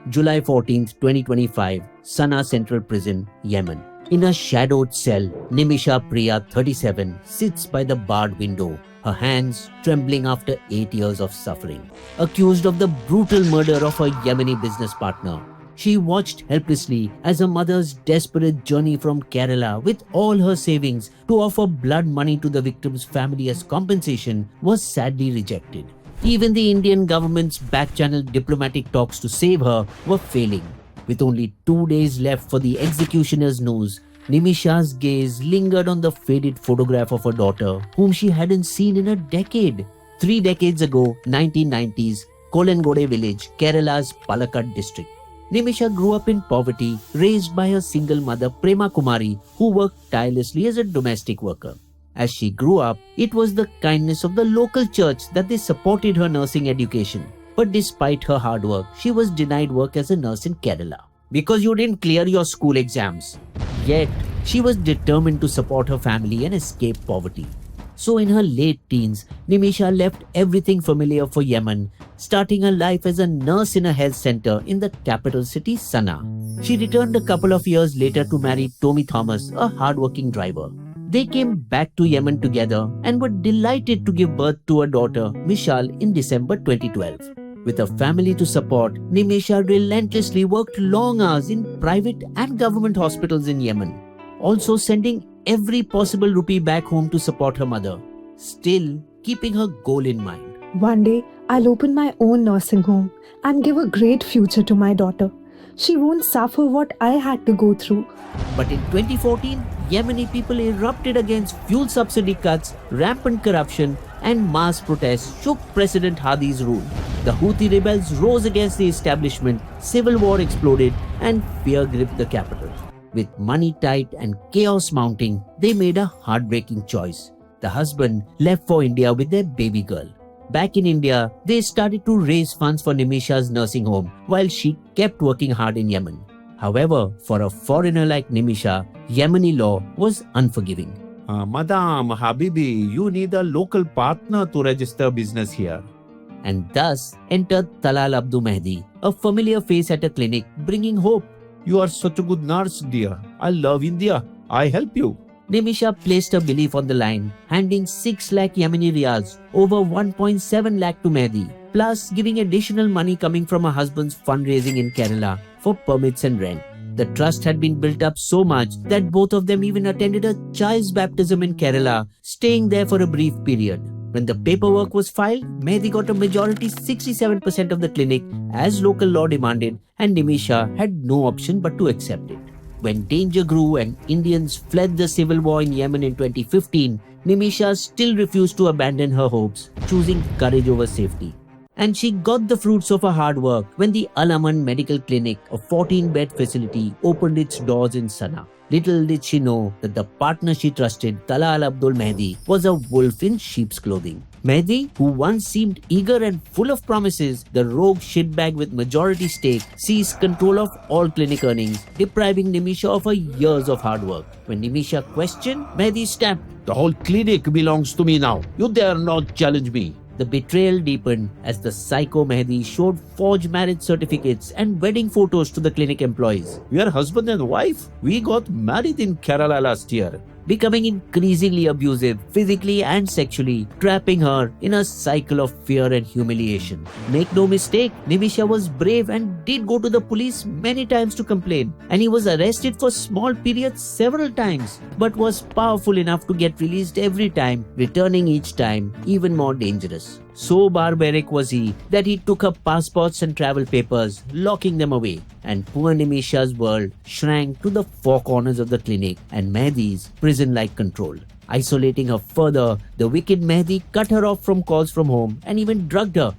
July 14, 2025, Sana'a Central Prison, Yemen. In a shadowed cell, Nimisha Priya, 37, sits by the barred window, her hands trembling after 8 years of suffering. Accused of the brutal murder of her Yemeni business partner, she watched helplessly as her mother's desperate journey from Kerala with all her savings to offer blood money to the victim's family as compensation was sadly rejected. Even the Indian government's back-channel diplomatic talks to save her were failing. With only 2 days left for the executioner's noose, Nimisha's gaze lingered on the faded photograph of her daughter, whom she hadn't seen in a decade. 3 decades ago, 1990s, Kolangode village, Kerala's Palakkad district. Nimisha grew up in poverty, raised by her single mother Prema Kumari, who worked tirelessly as a domestic worker. As she grew up, it was the kindness of the local church that they supported her nursing education. But despite her hard work, she was denied work as a nurse in Kerala. Because you didn't clear your school exams. Yet, she was determined to support her family and escape poverty. So in her late teens, Nimisha left everything familiar for Yemen, starting her life as a nurse in a health center in the capital city Sana'a. She returned a couple of years later to marry Tommy Thomas, a hardworking driver. They came back to Yemen together and were delighted to give birth to a daughter, Mishal, in December 2012. With a family to support, Nimisha relentlessly worked long hours in private and government hospitals in Yemen, also sending every possible rupee back home to support her mother, still keeping her goal in mind. One day, I'll open my own nursing home and give a great future to my daughter. She won't suffer what I had to go through. But in 2014, Yemeni people erupted against fuel subsidy cuts, rampant corruption, and mass protests shook President Hadi's rule. The Houthi rebels rose against the establishment, civil war exploded, and fear gripped the capital. With money tight and chaos mounting, they made a heartbreaking choice. The husband left for India with their baby girl. Back in India, they started to raise funds for Nimisha's nursing home while she kept working hard in Yemen. However, for a foreigner like Nimisha, Yemeni law was unforgiving. Madam, Habibi, you need a local partner to register business here. And thus entered Talal Abdu Mehdi, a familiar face at a clinic, bringing hope. You are such a good nurse, dear. I love India. I help you. Nimisha placed her belief on the line, handing 6 lakh Yemeni riyals, over 1.7 lakh to Mehdi, plus giving additional money coming from her husband's fundraising in Kerala for permits and rent. The trust had been built up so much that both of them even attended a child's baptism in Kerala, staying there for a brief period. When the paperwork was filed, Mehdi got a majority 67% of the clinic as local law demanded, and Nimisha had no option but to accept it. When danger grew and Indians fled the civil war in Yemen in 2015, Nimisha still refused to abandon her hopes, choosing courage over safety. And she got the fruits of her hard work when the Al Aman Medical Clinic, a 14-bed facility, opened its doors in Sana'a. Little did she know that the partner she trusted, Talal Abdul Mehdi, was a wolf in sheep's clothing. Mehdi, who once seemed eager and full of promises, the rogue shitbag with majority stake, seized control of all clinic earnings, depriving Nimisha of her years of hard work. When Nimisha questioned, Mehdi snapped, The whole clinic belongs to me now. You dare not challenge me. The betrayal deepened as the psycho Mehdi showed forged marriage certificates and wedding photos to the clinic employees. We are husband and wife. We got married in Kerala last year. Becoming increasingly abusive physically and sexually, trapping her in a cycle of fear and humiliation. Make no mistake, Nimisha was brave and did go to the police many times to complain, and he was arrested for small periods several times, but was powerful enough to get released every time, returning each time even more dangerous. So barbaric was he that he took her passports and travel papers, locking them away. And poor Nimisha's world shrank to the four corners of the clinic and Mehdi's prison-like control. Isolating her further, the wicked Mehdi cut her off from calls from home and even drugged her.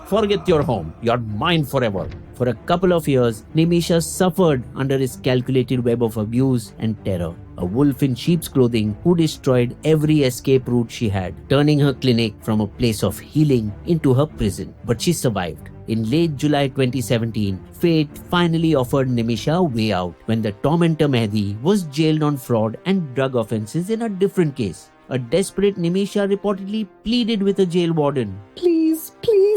Forget your home. You're mine forever. For a couple of years, Nimisha suffered under his calculated web of abuse and terror. A wolf in sheep's clothing who destroyed every escape route she had, turning her clinic from a place of healing into her prison. But she survived. In late July 2017, fate finally offered Nimisha a way out when the tormentor Mehdi was jailed on fraud and drug offences in a different case. A desperate Nimisha reportedly pleaded with a jail warden. Please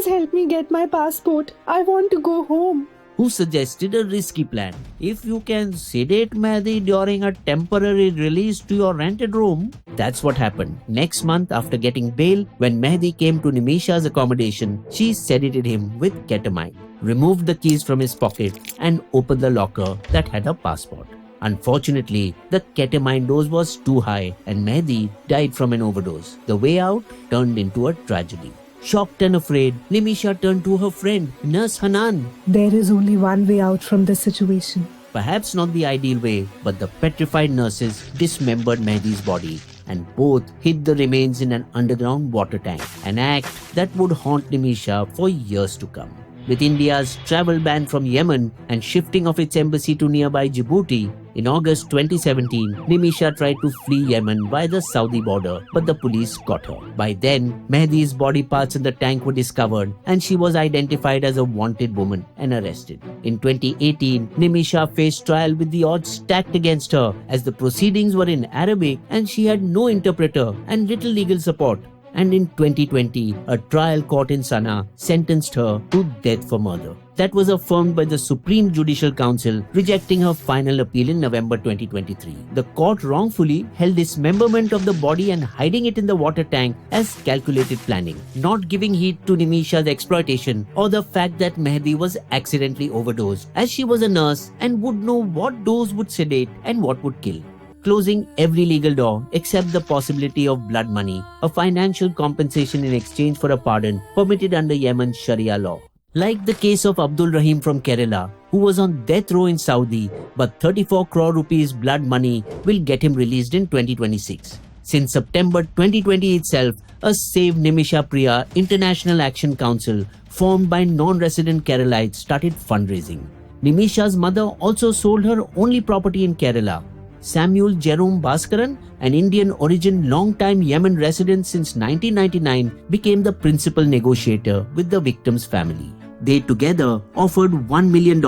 help me get my passport. I want to go home. who suggested a risky plan. If you can sedate Mehdi during a temporary release to your rented room. That's what happened. Next month, after getting bail, when Mehdi came to Nimisha's accommodation, she sedated him with ketamine, removed the keys from his pocket, and opened the locker that had a passport. Unfortunately, the ketamine dose was too high and Mehdi died from an overdose. The way out turned into a tragedy. Shocked and afraid, Nimisha turned to her friend, Nurse Hanan. There is only one way out from this situation. Perhaps not the ideal way, but the petrified nurses dismembered Mehdi's body and both hid the remains in an underground water tank, an act that would haunt Nimisha for years to come. With India's travel ban from Yemen and shifting of its embassy to nearby Djibouti, in August 2017, Nimisha tried to flee Yemen by the Saudi border, but the police caught her. By then, Mehdi's body parts in the tank were discovered and she was identified as a wanted woman and arrested. In 2018, Nimisha faced trial with the odds stacked against her as the proceedings were in Arabic and she had no interpreter and little legal support. And in 2020, a trial court in Sana'a sentenced her to death for murder. That was affirmed by the Supreme Judicial Council, rejecting her final appeal in November 2023. The court wrongfully held dismemberment of the body and hiding it in the water tank as calculated planning, not giving heed to Nimisha's exploitation or the fact that Mehdi was accidentally overdosed, as she was a nurse and would know what dose would sedate and what would kill. Closing every legal door except the possibility of blood money, a financial compensation in exchange for a pardon permitted under Yemen's Sharia law. Like the case of Abdul Rahim from Kerala, who was on death row in Saudi, but 34 crore rupees blood money will get him released in 2026. Since September 2020 itself, a Save Nimisha Priya International Action Council formed by non-resident Keralites started fundraising. Nimisha's mother also sold her only property in Kerala. Samuel Jerome Bhaskaran, an Indian-origin long-time Yemen resident since 1999, became the principal negotiator with the victim's family. They together offered $1 million,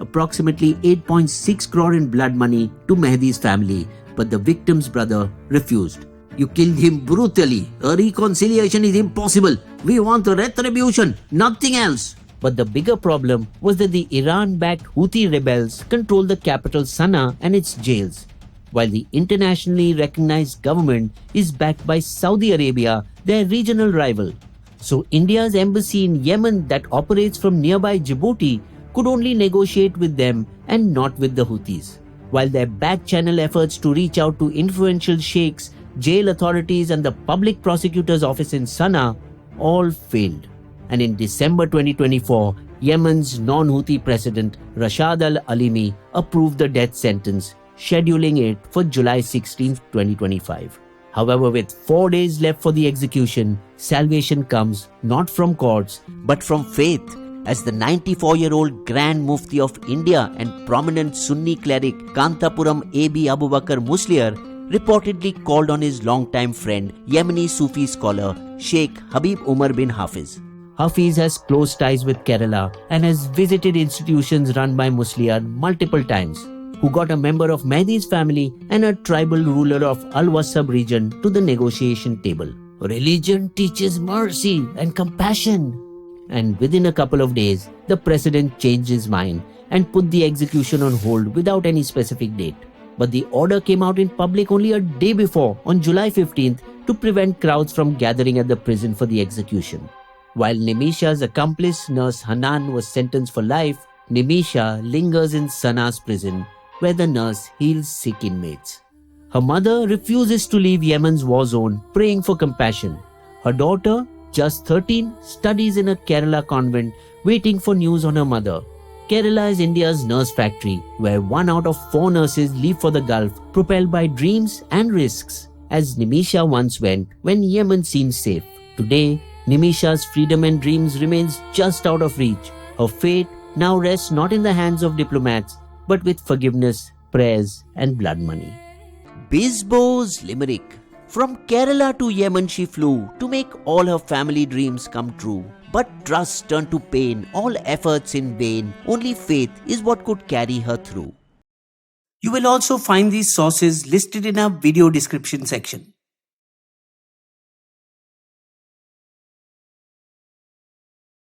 approximately 8.6 crore in blood money, to Mehdi's family, but the victim's brother refused. You killed him brutally. A reconciliation is impossible. We want a retribution, nothing else. But the bigger problem was that the Iran-backed Houthi rebels controlled the capital Sana'a and its jails, while the internationally recognized government is backed by Saudi Arabia, their regional rival. So India's embassy in Yemen that operates from nearby Djibouti could only negotiate with them and not with the Houthis, while their back-channel efforts to reach out to influential sheikhs, jail authorities and the public prosecutor's office in Sana'a all failed. And in December 2024, Yemen's non-Houthi president Rashad al-Alimi approved the death sentence, scheduling it for July 16, 2025. However, with 4 days left for the execution, salvation comes not from courts but from faith, as the 94-year-old Grand Mufti of India and prominent Sunni cleric Kantapuram A.B. Abu Bakr Musliar reportedly called on his longtime friend, Yemeni Sufi scholar Sheikh Habib Umar bin Hafiz. Hafiz has close ties with Kerala and has visited institutions run by Musliar multiple times, who got a member of Mehdi's family and a tribal ruler of Al-Wasab region to the negotiation table. Religion teaches mercy and compassion. And within a couple of days, the president changed his mind and put the execution on hold without any specific date. But the order came out in public only a day before, on July 15th, to prevent crowds from gathering at the prison for the execution. While Nimisha's accomplice, Nurse Hanan, was sentenced for life, Nimisha lingers in Sana'a's prison, where the nurse heals sick inmates. Her mother refuses to leave Yemen's war zone, praying for compassion. Her daughter, just 13, studies in a Kerala convent, waiting for news on her mother. Kerala is India's nurse factory, where 1 out of 4 nurses leave for the Gulf, propelled by dreams and risks, as Nimisha once went when Yemen seemed safe. Today, Nimisha's freedom and dreams remains just out of reach. Her fate now rests not in the hands of diplomats, but with forgiveness, prayers and blood money. Bisbo's limerick. From Kerala to Yemen she flew to make all her family dreams come true. But trust turned to pain, all efforts in vain. Only faith is what could carry her through. You will also find these sources listed in our video description section.